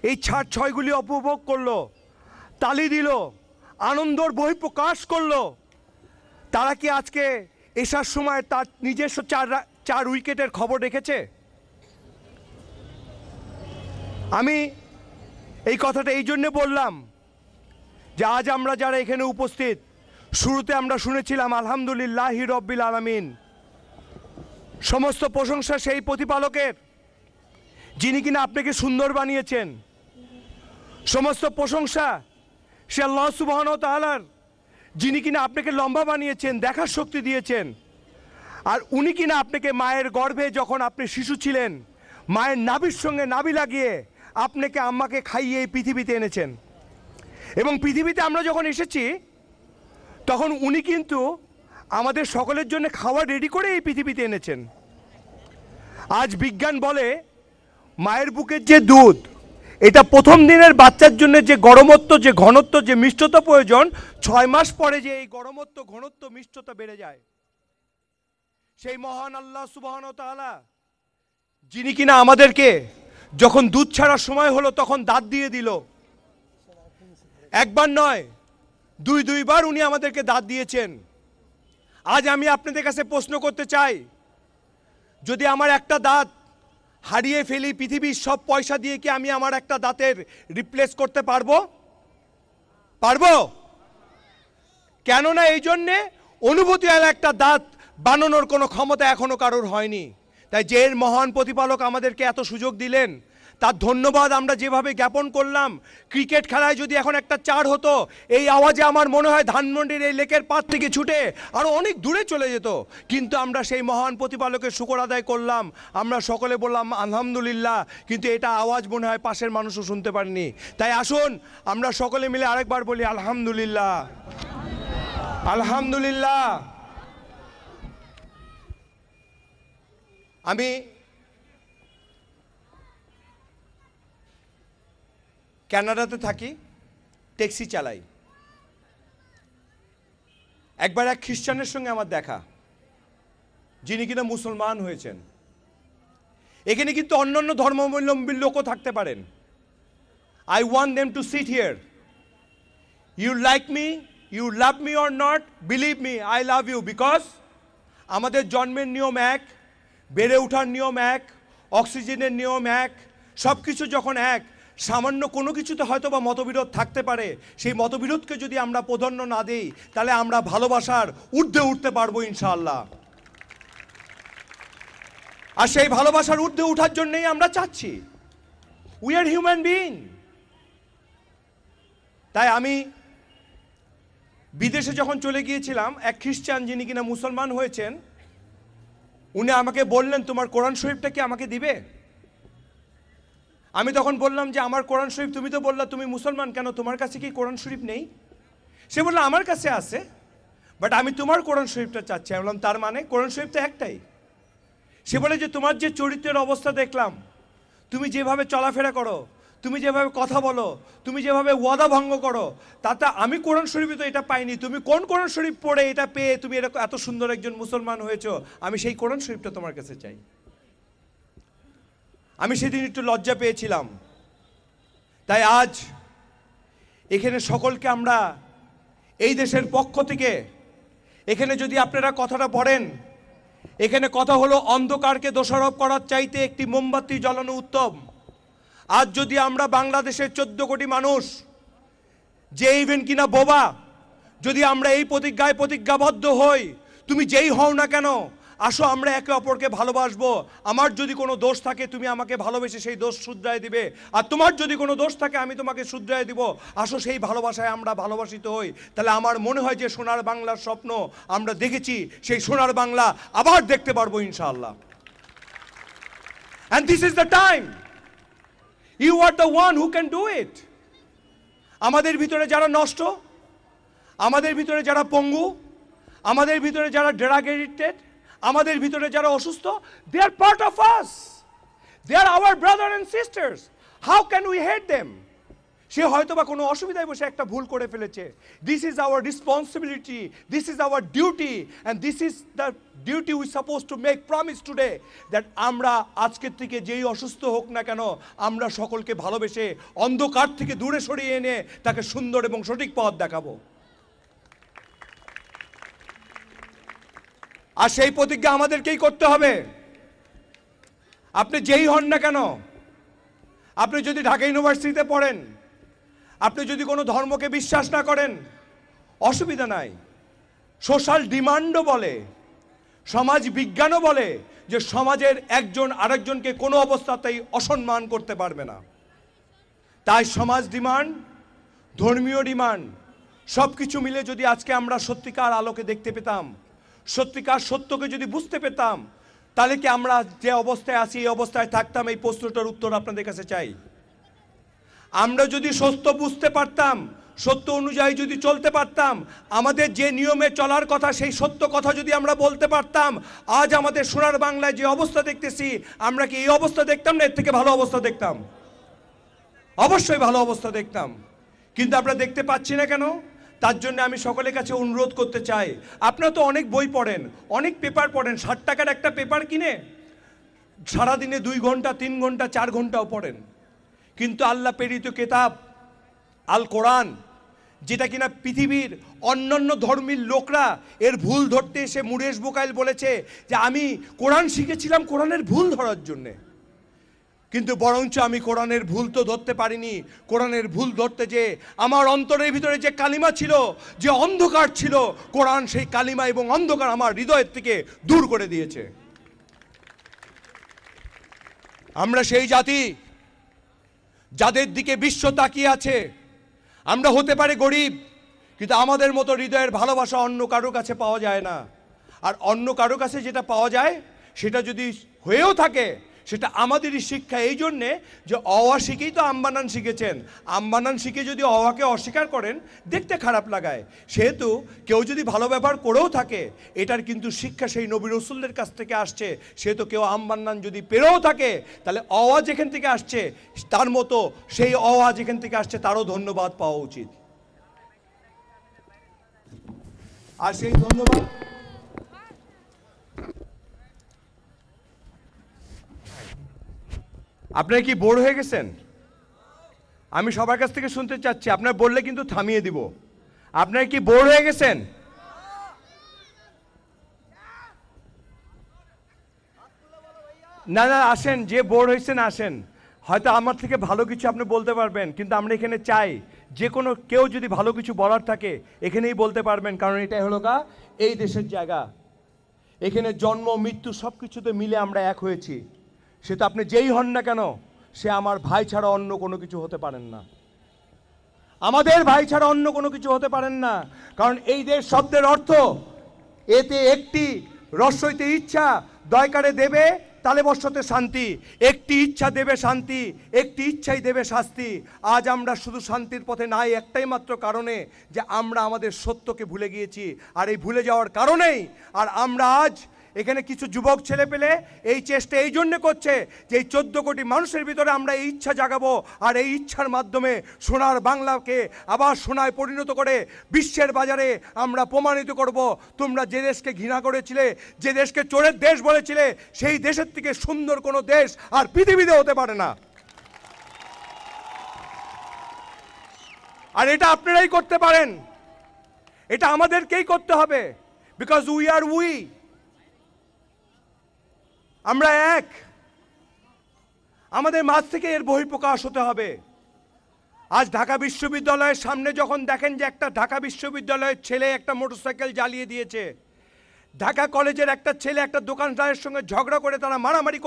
এই ছাড় ছয়গুলি উপভোগ করলো, তালি দিল, আনন্দর বহিঃপ্রকাশ করলো, তারা কি আজকে এসার সময় তার নিজস্ব চার উইকেটের খবর রেখেছে? আমি এই কথাটা এই জন্যে বললাম যে আজ আমরা যারা এখানে উপস্থিত, শুরুতে আমরা শুনেছিলাম আলহামদুলিল্লাহি রব্বিল আলামিন, সমস্ত প্রশংসা সেই প্রতিপালকের যিনি কিনা আপনাকে সুন্দর বানিয়েছেন। সমস্ত প্রশংসা সে আল্লাহ সুবহানাহু ওয়া তাআলার যিনি কিনা আপনাকে লম্বা বানিয়েছেন, দেখার শক্তি দিয়েছেন। আর উনি কিনা আপনাকে মায়ের গর্ভে যখন আপনি শিশু ছিলেন, মায়ের নাভির সঙ্গে নাভি লাগিয়ে আপনাকে আম্মাকে খাইয়ে এই পৃথিবীতে এনেছেন। এবং পৃথিবীতে আমরা যখন এসেছি তখন উনি কিন্তু আমাদের সকলের জন্য খাবার রেডি করে এই পৃথিবীতে এনেছেন। আজ বিজ্ঞান বলে মায়ের বুকের যে দুধ, এটা প্রথম দিনের বাচ্চার জন্য যে গরমত্ব, যে ঘনত্ব, যে মিষ্টতা প্রয়োজন, 6 মাস পরে যে এই গরমত্ব, ঘনত্ব, মিষ্টতা বেড়ে যায়। সেই মহান আল্লাহ সুবহানাহু ওয়া তাআলা যিনি কিনা আমাদেরকে যখন দুধ ছাড়ার সময় হলো তখন দাঁত দিয়ে দিল, একবার নয় দুইবার উনি আমাদেরকে দাঁত দিয়েছেন। আজ আমি আপনাদের কাছে প্রশ্ন করতে চাই, যদি আমার একটা দাঁত হারিয়ে ফেলি, পৃথিবীর সব পয়সা দিয়ে কি আমি আমার একটা দাঁতের রিপ্লেস করতে পারবো? পারবো? কেননা এই জন্যে অনুভূতি একটা দাঁত বানানোর কোনো ক্ষমতা এখনো কারোর হয়নি। তাই যে মহান প্রতিপালক আমাদেরকে এত সুযোগ দিলেন, তার ধন্যবাদ আমরা যেভাবে জ্ঞাপন করলাম। ক্রিকেট খেলায় যদি এখন একটা চার হতো, এই আওয়াজে আমার মনে হয় ধানমন্ডির এই লেকের পার থেকে ছুটে আরও অনেক দূরে চলে যেত। কিন্তু আমরা সেই মহান প্রতিপালকের শুকর আদায় করলাম, আমরা সকলে বললাম আলহামদুলিল্লাহ, কিন্তু এটা আওয়াজ মনে হয় পাশের মানুষও শুনতে পারেনি। তাই আসুন আমরা সকলে মিলে আরেকবার বলি আলহামদুলিল্লাহ, আলহামদুলিল্লাহ। আমি কানাডাতে থাকি, ট্যাক্সি চালাই। একবার এক খ্রিস্টানের সঙ্গে আমার দেখা, যিনি কিনা মুসলমান হয়েছেন। এখানে কিন্তু অন্যান্য ধর্মাবলম্বী লোকও থাকতে পারেন। I want them to sit here. You like me, you love me or not, believe me, I love you. Because আমাদের জন্মের নিয়ম এক, বেড়ে ওঠার নিয়ম এক, অক্সিজেনের নিয়ম এক, সব কিছু যখন এক, সামান্য কোনো কিছুতে হয়তো বা মতবিরোধ থাকতে পারে। সেই মতবিরোধকে যদি আমরা প্রাধান্য না দিই, তাহলে আমরা ভালোবাসার ঊর্ধ্বে উঠতে পারবো ইনশাআল্লাহ। আর সেই ভালোবাসার ঊর্ধ্বে ওঠার জন্যই আমরা চাচ্ছি। We are human being. তাই আমি বিদেশে যখন চলে গিয়েছিলাম, এক খ্রিস্টান যিনি কিনা মুসলমান হয়েছেন, উনি আমাকে বললেন, তোমার কোরআন শরীফটা কি আমাকে দিবে? আমি তখন বললাম যে আমার কোরআন শরীফ, তুমি তো বললা তুমি মুসলমান, কেন তোমার কাছে কি কোরআন শরীফ নেই? সে বলল আমার কাছে আছে, বাট আমি তোমার কোরআন শরীফটা চাচ্ছি। আমি বললাম তার মানে? কোরআন শরীফ তো একটাই। সে বলে যে তোমার যে চরিত্রের অবস্থা দেখলাম, তুমি যেভাবে চলাফেরা করো, তুমি যেভাবে কথা বলো, তুমি যেভাবে ওয়াদা ভঙ্গ করো, তাতে আমি কোরআন শরীফে তো এটা পাইনি। তুমি কোন কোরআন শরীফ পড়ে এটা পেয়ে তুমি এরকম এত সুন্দর একজন মুসলমান হয়েছো? আমি সেই কোরআন শরীফটা তোমার কাছে চাই। আমি সেদিন একটু লজ্জা পেয়েছিলাম। তাই আজ এখানে সকলকে আমরা এই দেশের পক্ষ থেকে, এখানে যদি আপনারা কথাটা পড়েন, এখানে কথা হলো অন্ধকারকে দোষারোপ করার চাইতে একটি মোমবাতি জ্বালানো উত্তম। আজ যদি আমরা বাংলাদেশের 14 কোটি মানুষ, যে ইভেন কিনা বোবা, যদি আমরা এই প্রতিজ্ঞাবদ্ধ হই, তুমি যেই হও না কেন, আসো আমরা একে অপরকে ভালোবাসবো। আমার যদি কোনো দোষ থাকে তুমি আমাকে ভালোবেসে সেই দোষ শুধরায় দিবে, আর তোমার যদি কোনো দোষ থাকে আমি তোমাকে শুধরায় দিব। আসো সেই ভালোবাসায় আমরা ভালোবাসিত হই। তাহলে আমার মনে হয় যে সোনার বাংলার স্বপ্ন আমরা দেখেছি, সেই সোনার বাংলা আবার দেখতে পারবো ইনশাআল্লাহ। And this is the time. You are the one who can do it. আমাদের ভিতরে যারা নষ্ট, আমাদের ভিতরে যারা পঙ্গু, আমাদের ভিতরে যারা ড্রাগ এডিক্টেড, আমাদের ভিতরে যারা অসুস্থ, they are part of us. They are our brothers and sisters. How can we hate them? সে হয়তো বা কোনো অসুবিধায় বসে একটা ভুল করে ফেলেছে। This is our responsibility, this is our duty, and this is the duty we suppose to make promise today, that আমরা আজকের থেকে যেই অসুস্থ হোক না কেন, আমরা সকলকে ভালোবেসে অন্ধকার থেকে দূরে সরিয়ে এনে তাকে সুন্দর এবং সঠিক পথ দেখাবো। আর সেই প্রতিজ্ঞা আমাদেরকেই করতে হবে। আপনি যেই হন না কেন, আপনি যদি ঢাকা ইউনিভার্সিটিতে পড়েন, আপনি যদি কোনো ধর্মকে বিশ্বাস না করেন, অসুবিধা নাই। সোশ্যাল ডিমান্ডও বলে, সমাজ বিজ্ঞানও বলে যে সমাজের একজন আরেকজনকে কোনো অবস্থাতেই অসম্মান করতে পারবে না। তাই সমাজ ডিমান্ড, ধর্মীয় ডিমান্ড সব কিছু মিলে যদি আজকে আমরা সত্যিকার আলোকে দেখতে পেতাম, সত্যিকার সত্যকে যদি বুঝতে পেতাম, তাহলে কি আমরা যে অবস্থায় আছি এই অবস্থায় থাকতাম? এই প্রশ্নটার উত্তর আপনাদের কাছে চাই। আমরা যদি সত্য বুঝতে পারতাম, সত্য অনুযায়ী যদি চলতে পারতাম, আমাদের যে নিয়মে চলার কথা সেই সত্য কথা যদি আমরা বলতে পারতাম, আজ আমাদের সোনার বাংলায় যে অবস্থা দেখতেছি, আমরা কি এই অবস্থা দেখতাম না এর থেকে ভালো অবস্থা দেখতাম? অবশ্যই ভালো অবস্থা দেখতাম। কিন্তু আমরা দেখতে পাচ্ছি না কেন? তার জন্য আমি সকলের কাছে অনুরোধ করতে চাই, আপনারা তো অনেক বই পড়েন, অনেক পেপার পড়েন, 60 টাকার একটা পেপার কিনে সারাদিনে 2 ঘন্টা 3 ঘন্টা 4 ঘন্টাও পড়েন, কিন্তু আল্লাহ প্রেরিত কিতাব আল কোরআন, যেটা কিনা পৃথিবীর অন্যান্য ধর্মীর লোকরা এর ভুল ধরতে এসে মুরেশ বোকাইল বলেছে যে আমি কোরআন শিখেছিলাম কোরআনের ভুল ধরার জন্যে, কিন্তু বরঞ্চ আমি কোরআনের ভুল তো ধরতে পারিনি, কোরআনের ভুল ধরতে যে আমার অন্তরের ভিতরে যে কালিমা ছিল, যে অন্ধকার ছিল, কোরআন সেই কালিমা এবং অন্ধকার আমার হৃদয়ের থেকে দূর করে দিয়েছে। আমরা সেই জাতি যাদের দিকে বিশ্ব তাকিয়ে আছে। আমরা হতে পারে গরিব, কিন্তু আমাদের মতো হৃদয়ের ভালোবাসা অন্য কারো কাছে পাওয়া যায় না। আর অন্য কারো কাছে যেটা পাওয়া যায় সেটা যদি হয়েও থাকে, সেটা আমাদেরই শিক্ষা। এই জন্যে যে অওয়া শিখেই তো আমবানান শিখেছেন, আমবানান শিখে যদি অওয়াকে অস্বীকার করেন দেখতে খারাপ লাগায়। সেহেতু কেউ যদি ভালো ব্যবহার করেও থাকে, এটার কিন্তু শিক্ষা সেই নবী রসুলদের কাছ থেকে আসছে। সেহেতু কেউ আমবানান যদি পেরেও থাকে, তাহলে অওয়া যেখান থেকে আসছে তার মতো সেই অওয়া যেখান থেকে আসছে তারও ধন্যবাদ পাওয়া উচিত। আর সেই ধন্যবাদ আপনারা কি বোর হয়ে গেছেন? আমি সবার কাছ থেকে শুনতে চাচ্ছি, আপনারা বললে কিন্তু থামিয়ে দিব। আপনারা কি বোর হয়ে গেছেন? না না, আসেন, যে বোর হয়েছেন আসেন, হয়তো আমার থেকে ভালো কিছু আপনি বলতে পারবেন, কিন্তু আমরা এখানে চাই যে কোনো কেউ যদি ভালো কিছু বলার থাকে এখানেই বলতে পারবেন, কারণ এটাই হলো এই দেশের জায়গা। এখানে জন্ম মৃত্যু সব কিছুতে মিলে আমরা এক হয়েছি। সে তো আপনি যেই হন না কেন, সে আমার ভাই ছাড়া অন্য কোনো কিছু হতে পারেন না, আমাদের ভাই ছাড়া অন্য কোনো কিছু হতে পারেন না। কারণ এই দেশ শব্দের অর্থ, এতে একটি রস্বইতে ইচ্ছা, দয়কারে দেবে তালে বর্ষতে শান্তি, একটি ইচ্ছা দেবে শান্তি, একটি ইচ্ছাই দেবে শাস্তি। আজ আমরা শুধু শান্তির পথে নাই একটাই মাত্র কারণে, যে আমরা আমাদের সত্যকে ভুলে গিয়েছি। আর এই ভুলে যাওয়ার কারণেই আর আমরা আজ এখানে কিছু যুবক ছেলে পেলে এই চেষ্টা এই জন্য করছে যে এই 14 কোটি মানুষের ভিতরে আমরা এই ইচ্ছা জাগাবো, আর এই ইচ্ছার মাধ্যমে সোনার বাংলাকে আবার সোনায় পরিণত করে বিশ্বের বাজারে আমরা প্রমাণিত করব, তোমরা যে দেশকে ঘৃণা করেছিলে, যে দেশকে চোরের দেশ বলেছিলে, সেই দেশের থেকে সুন্দর কোনো দেশ আর পৃথিবীতে হতে পারে না। আর এটা আপনারাই করতে পারেন, এটা আমাদেরকেই করতে হবে, বিকজ উই আর উই, আমরা এক। আমাদের মাঝ থেকে এর বহিঃপ্রকাশ হতে হবে। আজ ঢাকা বিশ্ববিদ্যালয়ের সামনে যখন দেখেন যে একটা ঢাকা বিশ্ববিদ্যালয়ের ছেলে একটা মোটরসাইকেল জ্বালিয়ে দিয়েছে, ঢাকা কলেজের একটা ছেলে একটা দোকানদারের সঙ্গে ঝগড়া করে তারা মারামারি করতে